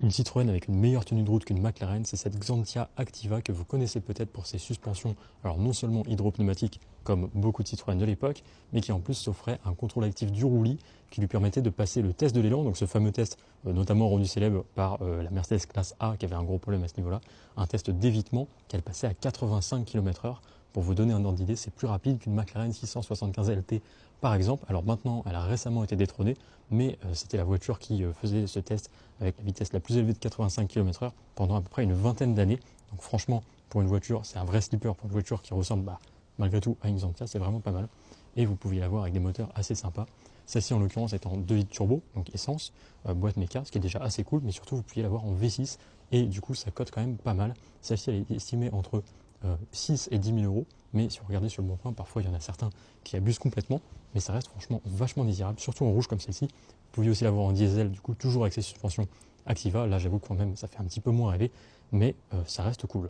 Une Citroën avec une meilleure tenue de route qu'une McLaren, c'est cette Xantia Activa que vous connaissez peut-être pour ses suspensions, alors non seulement hydropneumatiques comme beaucoup de Citroën de l'époque, mais qui en plus s'offrait un contrôle actif du roulis qui lui permettait de passer le test de l'élan, donc ce fameux test notamment rendu célèbre par la Mercedes classe A qui avait un gros problème à ce niveau-là, un test d'évitement qu'elle passait à 85 km/h. Pour vous donner un ordre d'idée, c'est plus rapide qu'une McLaren 675 LT par exemple. Alors maintenant, elle a récemment été détrônée, mais c'était la voiture qui faisait ce test avec la vitesse la plus élevée de 85 km/h pendant à peu près une vingtaine d'années. Donc franchement, pour une voiture, c'est un vrai slipper, pour une voiture qui ressemble malgré tout à une Xantia, c'est vraiment pas mal. Et vous pouviez l'avoir avec des moteurs assez sympas. Celle-ci en l'occurrence est en 2 litres turbo, donc essence, boîte méca, ce qui est déjà assez cool, mais surtout vous pouviez l'avoir en V6, et du coup ça cote quand même pas mal. Celle-ci elle est estimée entre 6 et 10 000 euros, mais si vous regardez sur le bon coin, parfois il y en a certains qui abusent complètement, mais ça reste franchement vachement désirable, surtout en rouge comme celle-ci. Vous pouviez aussi l'avoir en diesel, du coup toujours avec ses suspensions Activa. Là j'avoue que quand même ça fait un petit peu moins rêver, mais ça reste cool.